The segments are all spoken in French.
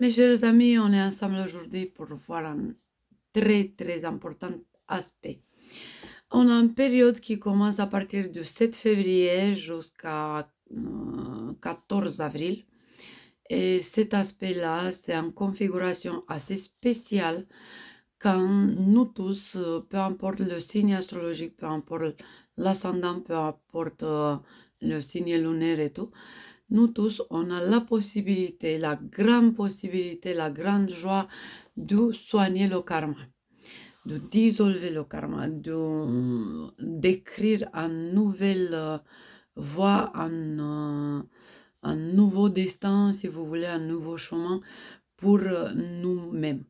Mes chers amis, on est ensemble aujourd'hui pour voir un très important aspect. On a une période qui commence à partir du 7 février jusqu'à 14 avril. Et cet aspect-là, c'est une configuration assez spéciale quand nous tous, peu importe le signe astrologique, peu importe l'ascendant, peu importe le signe lunaire et tout, nous tous, on a la possibilité, la grande possibilité, la grande joie de soigner le karma, de dissolver le karma, d'écrire une nouvelle voie, un nouveau destin, si vous voulez, un nouveau chemin pour nous-mêmes.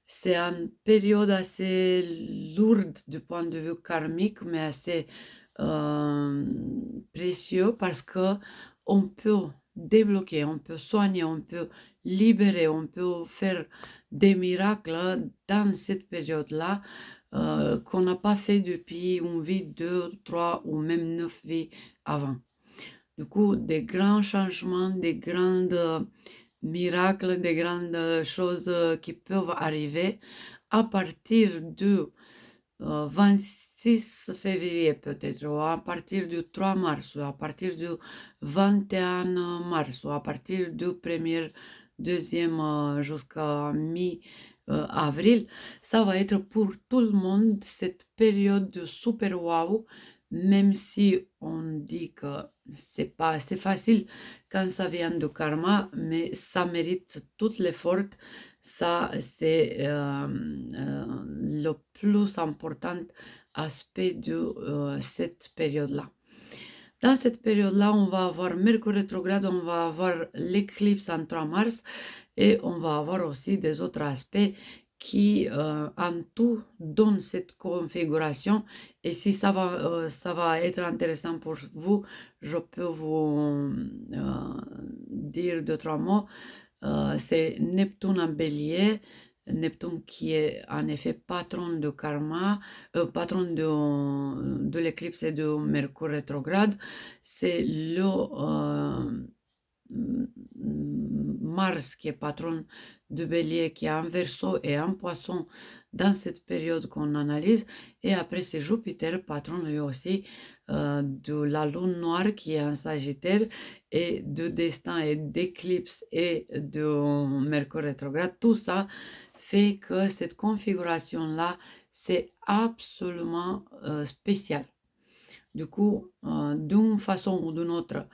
C'est une période assez lourde du point de vue karmique, mais assez précieux parce que on peut débloquer, on peut soigner, on peut libérer, on peut faire des miracles dans cette période-là qu'on n'a pas fait depuis une vie, deux, trois ou même 9 vies avant. Du coup, des grands changements, des grandes miracles, des grandes choses qui peuvent arriver à partir du 26 février peut-être, ou à partir du 3 mars, ou à partir du 21 mars, ou à partir du 1er, 2e jusqu'à mi-avril. Ça va être pour tout le monde cette période de super wow, même si on dit que c'est pas assez facile quand ça vient de karma, mais ça mérite tout l'effort. Ça, c'est le plus important aspect de cette période-là. Dans cette période-là, on va avoir Mercure rétrograde, on va avoir l'éclipse en 3 mars et on va avoir aussi des autres aspects qui en tout donnent cette configuration. Et si ça va être intéressant pour vous, je peux vous dire deux, trois mots. C'est Neptune en bélier, Neptune qui est en effet patron de karma, patron de l'éclipse et de Mercure rétrograde. C'est le Mars qui est patron de bélier, qui est en verseau et en poisson dans cette période qu'on analyse. Et après, c'est Jupiter, patron lui aussi de la lune noire qui est en Sagittaire et de destin et d'éclipse et de Mercure rétrograde. Tout ça fait que cette configuration-là, c'est absolument spécial. Du coup, d'une façon ou d'une autre,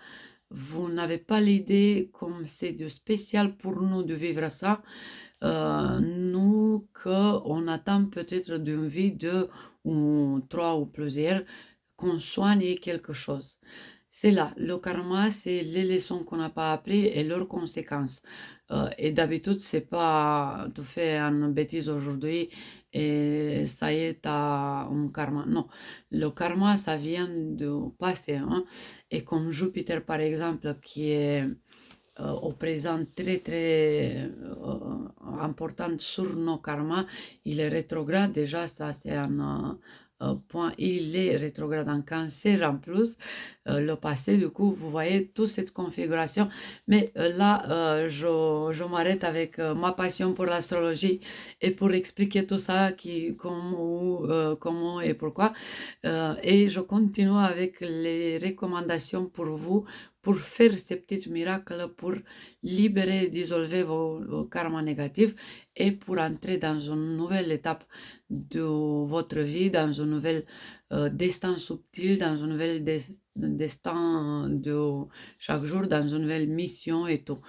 vous n'avez pas l'idée comme c'est de spécial pour nous de vivre ça. Nous, qu'on attend peut-être d'une vie de ou trois ou plusieurs, qu'on soigne quelque chose. C'est là, le karma, c'est les leçons qu'on n'a pas apprises et leurs conséquences. Et d'habitude, c'est pas tu fais une bêtise aujourd'hui et ça y est, tu as un karma. Non, le karma, ça vient du passé. Hein? Et comme Jupiter, par exemple, qui est au présent très important sur nos karmas, il est rétrograde. Déjà, ça c'est un point. Il est rétrograde en cancer en plus, le passé. Du coup, vous voyez toute cette configuration. Mais là, je m'arrête avec ma passion pour l'astrologie et pour expliquer tout ça, comment et pourquoi. Et je continue avec les recommandations pour vous, pour faire ces petits miracles, pour libérer, dissolver vos karmas négatifs et pour entrer dans une nouvelle étape de votre vie, dans un nouvel destin subtil, dans un nouvel destin de chaque jour, dans une nouvelle mission et tout.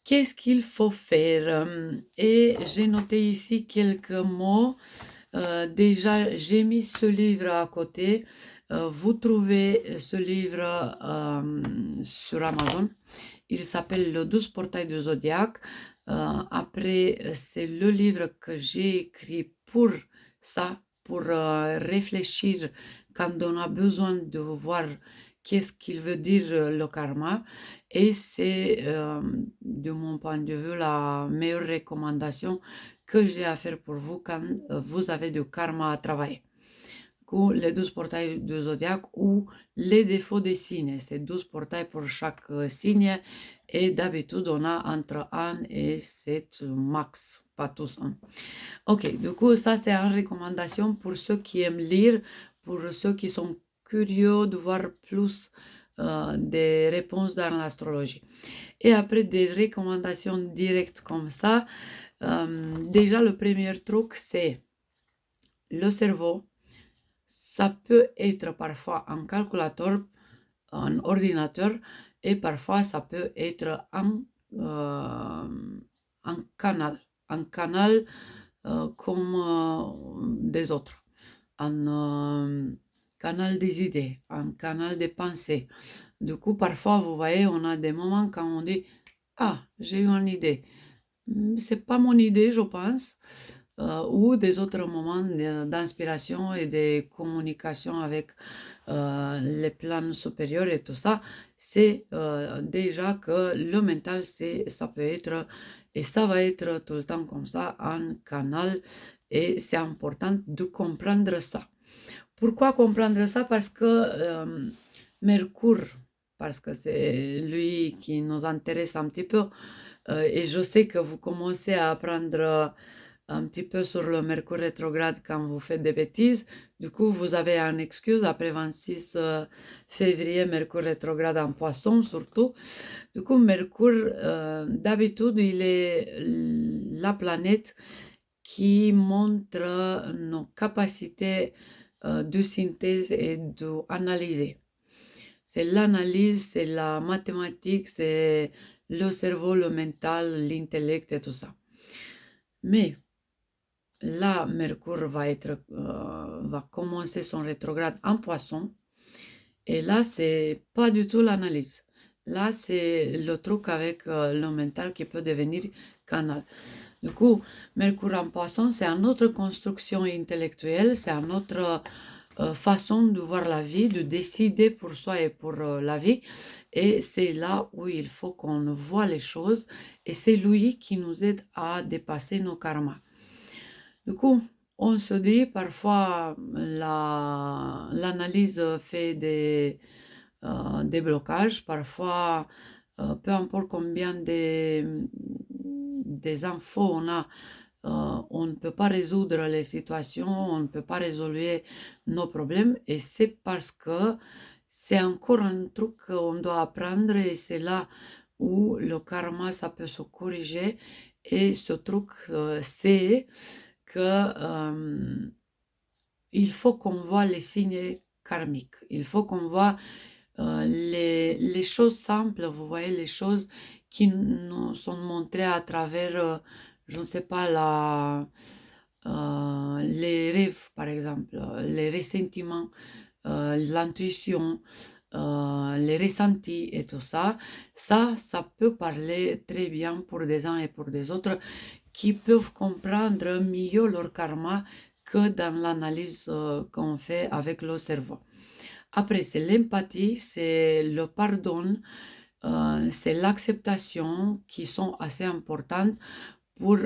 Qu'est-ce qu'il faut faire? Et j'ai noté ici quelques mots. Déjà, j'ai mis ce livre à côté. Vous trouvez ce livre sur Amazon. Il s'appelle Le 12 portails du zodiaque. Après, c'est le livre que j'ai écrit pour ça, pour réfléchir quand on a besoin de voir qu'est-ce qu'il veut dire le karma. Et c'est, de mon point de vue, la meilleure recommandation que j'ai à faire pour vous quand vous avez du karma à travailler. coup, les 12 portails du zodiaque ou les défauts des signes. C'est 12 portails pour chaque signe. Et d'habitude, on a entre 1 et 7 max, pas tous. Hein. Ok, du coup, ça c'est une recommandation pour ceux qui aiment lire, pour ceux qui sont curieux de voir plus des réponses dans l'astrologie. Et après des recommandations directes comme ça, déjà le premier truc c'est le cerveau. Ça peut être parfois un calculateur, un ordinateur, et parfois ça peut être un canal comme des autres, un canal des idées, un canal des pensées. Du coup, parfois, vous voyez, on a des moments quand on dit « Ah, j'ai eu une idée ». C'est pas mon idée, je pense. Ou des autres moments d'inspiration et de communication avec les plans supérieurs et tout ça, c'est déjà que le mental, ça peut être, et ça va être tout le temps comme ça, un canal, et c'est important de comprendre ça. Pourquoi comprendre ça? Parce que Mercure, parce que c'est lui qui nous intéresse un petit peu, et je sais que vous commencez à apprendre un petit peu sur le Mercure rétrograde quand vous faites des bêtises. Du coup, vous avez une excuse après 26 février, Mercure rétrograde en Poisson surtout. Du coup, Mercure, d'habitude, il est la planète qui montre nos capacités de synthèse et d'analyser. C'est l'analyse, c'est la mathématique, c'est le cerveau, le mental, l'intellect et tout ça. Mais là, Mercure va commencer son rétrograde en Poisson. Et là, c'est pas du tout l'analyse. Là, c'est le truc avec le mental qui peut devenir canal. Du coup, Mercure en Poisson, c'est une autre construction intellectuelle, c'est une autre façon de voir la vie, de décider pour soi et pour la vie. Et c'est là où il faut qu'on voit les choses. Et c'est lui qui nous aide à dépasser nos karmas. Du coup, on se dit parfois l'analyse fait des blocages, parfois peu importe combien des infos on a, on ne peut pas résoudre les situations, on ne peut pas résoudre nos problèmes et c'est parce que c'est encore un truc qu'on doit apprendre et c'est là où le karma ça peut se corriger et ce truc c'est que il faut qu'on voit les signes karmiques. Il faut qu'on voit les choses simples, vous voyez, les choses qui nous sont montrées à travers, je ne sais pas, les rêves, par exemple, les ressentiments, l'intuition, les ressentis et tout ça. Ça peut parler très bien pour des uns et pour des autres qui peuvent comprendre mieux leur karma que dans l'analyse qu'on fait avec le cerveau. Après, c'est l'empathie, c'est le pardon, c'est l'acceptation qui sont assez importantes pour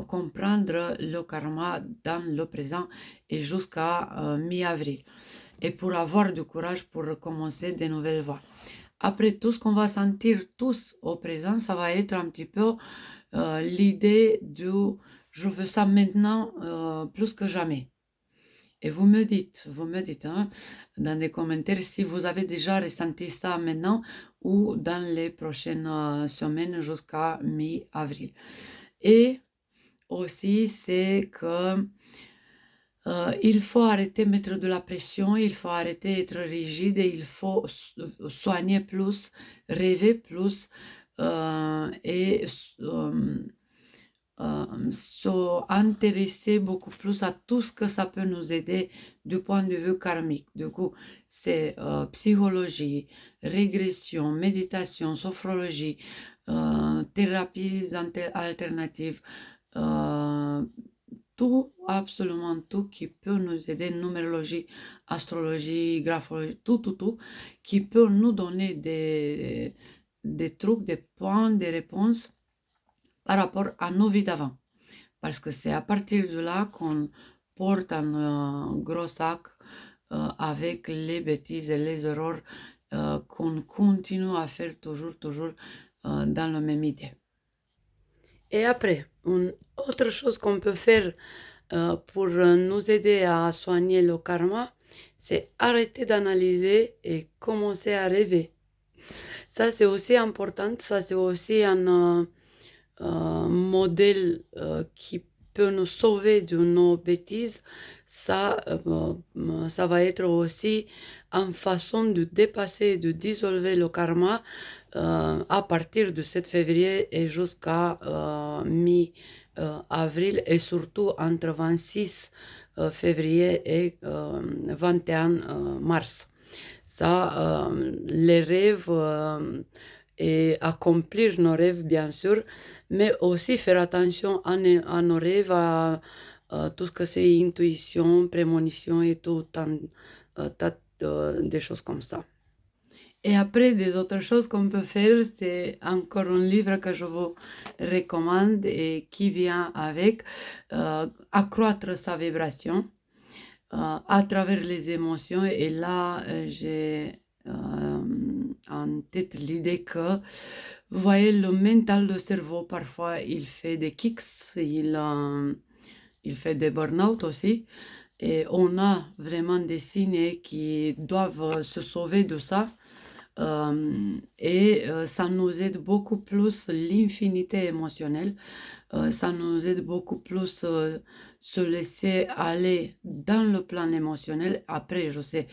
comprendre le karma dans le présent et jusqu'à mi-avril. Et pour avoir du courage pour recommencer de nouvelles voies. Après, tout ce qu'on va sentir tous au présent, ça va être un petit peu l'idée de je veux ça maintenant plus que jamais. Et vous me dites hein, dans les commentaires si vous avez déjà ressenti ça maintenant ou dans les prochaines semaines jusqu'à mi-avril. Et aussi, c'est que il faut arrêter de mettre de la pression, il faut arrêter d'être rigide et il faut soigner plus, rêver plus et s'intéresser beaucoup plus à tout ce que ça peut nous aider du point de vue karmique. Du coup, c'est psychologie, régression, méditation, sophrologie, thérapies alternatives, tout, absolument tout qui peut nous aider, numérologie, astrologie, graphologie, tout, qui peut nous donner des trucs, des points, des réponses par rapport à nos vies d'avant. Parce que c'est à partir de là qu'on porte un gros sac avec les bêtises et les erreurs qu'on continue à faire toujours dans la même idée. Et après, une autre chose qu'on peut faire pour nous aider à soigner le karma, c'est arrêter d'analyser et commencer à rêver. Ça, c'est aussi important, ça, c'est aussi un modèle qui peut nous sauver de nos bêtises. Ça va être aussi une façon de dépasser et de dissolver le karma à partir de 7 février et jusqu'à mi-avril et surtout entre 26 février et 21 mars. Ça, les rêves et accomplir nos rêves, bien sûr, mais aussi faire attention à nos rêves, à tout ce que c'est intuition, prémonition et tout, tas de choses comme ça. Et après, des autres choses qu'on peut faire, c'est encore un livre que je vous recommande et qui vient avec accroître sa vibration à travers les émotions. Et là, j'ai en tête l'idée que, vous voyez, le mental, le cerveau, parfois, il fait des kicks, il fait des burn-out aussi. Et on a vraiment des signes qui doivent se sauver de ça. Et ça nous aide beaucoup plus l'infinité émotionnelle. Ça nous aide beaucoup plus se laisser aller dans le plan émotionnel. Après, je sais,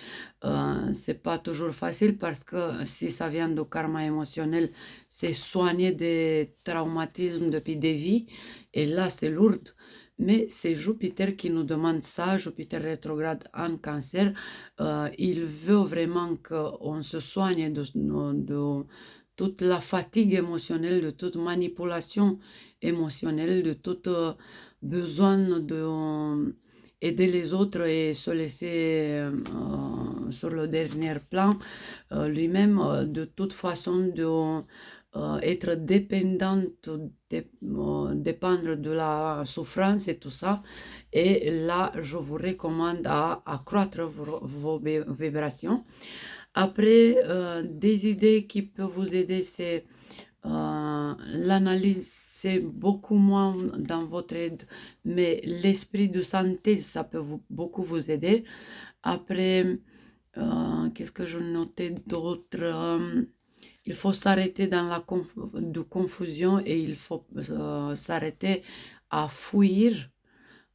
c'est pas toujours facile parce que si ça vient de karma émotionnel, c'est soigner des traumatismes depuis des vies. Et là, c'est lourd. Mais c'est Jupiter qui nous demande ça, Jupiter rétrograde en Cancer. Il veut vraiment qu'on se soigne de toute la fatigue émotionnelle, de toute manipulation émotionnelle, de tout besoin de aider les autres et se laisser sur le dernier plan. Lui-même, de toute façon, de être dépendante, dépendre de la souffrance et tout ça. Et là, je vous recommande à accroître vos vibrations. Après, des idées qui peuvent vous aider, c'est l'analyse, c'est beaucoup moins dans votre aide, mais l'esprit de santé, ça peut beaucoup vous aider. Après, qu'est-ce que je notais d'autre? Il faut s'arrêter dans la confusion et il faut s'arrêter à fuir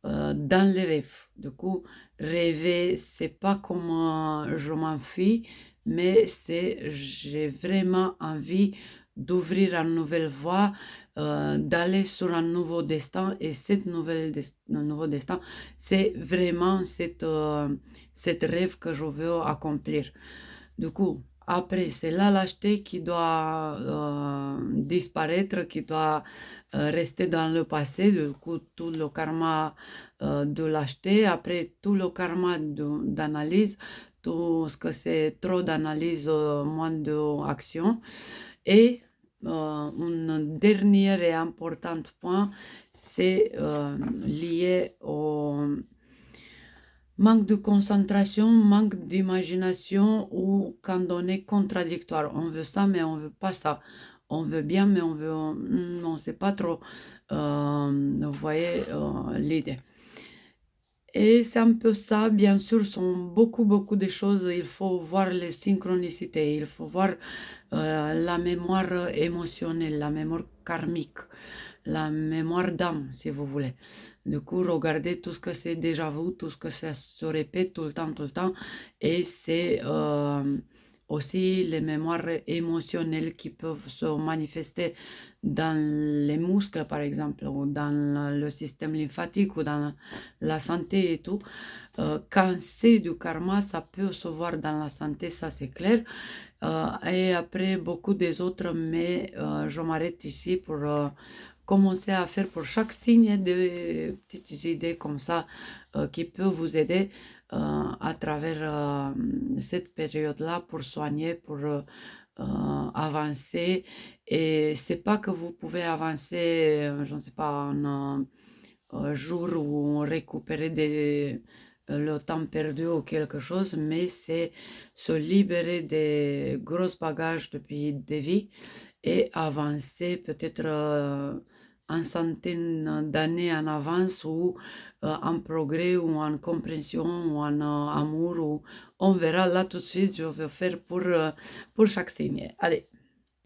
dans les rêves. Du coup, rêver, c'est pas comme je m'enfuis, mais c'est j'ai vraiment envie d'ouvrir une nouvelle voie, d'aller sur un nouveau destin. Et cette nouveau destin, c'est vraiment cette rêve que je veux accomplir. Du coup, après, c'est la lâcheté qui doit disparaître, qui doit rester dans le passé. Du coup, tout le karma de lâcheté, après tout le karma d'analyse, tout ce que c'est trop d'analyse, moins d'action. Et un dernier et important point, c'est lié au manque de concentration, manque d'imagination ou quand on est contradictoire. On veut ça, mais on veut pas ça. On veut bien, mais on veut... Non, c'est pas trop. Vous voyez l'idée. Et c'est un peu ça, bien sûr, sont beaucoup de choses. Il faut voir les synchronicités, il faut voir la mémoire émotionnelle, la mémoire karmique, la mémoire d'âme, si vous voulez. Du coup, regardez tout ce que c'est déjà vu, tout ce que ça se répète tout le temps. Et c'est aussi les mémoires émotionnelles qui peuvent se manifester dans les muscles, par exemple, ou dans le système lymphatique, ou dans la santé et tout. Quand c'est du karma, ça peut se voir dans la santé, ça c'est clair. Et après, beaucoup des autres, mais je m'arrête ici pour commencer à faire pour chaque signe des petites idées comme ça qui peuvent vous aider à travers cette période-là pour soigner, pour avancer. Et c'est pas que vous pouvez avancer, je ne sais pas, en jour où on récupère le temps perdu ou quelque chose, mais c'est se libérer des gros bagages depuis des vies et avancer peut-être en centaines d'années en avance ou en progrès ou en compréhension ou en amour. Ou... On verra là tout de suite, je vais faire pour chaque signe. Allez.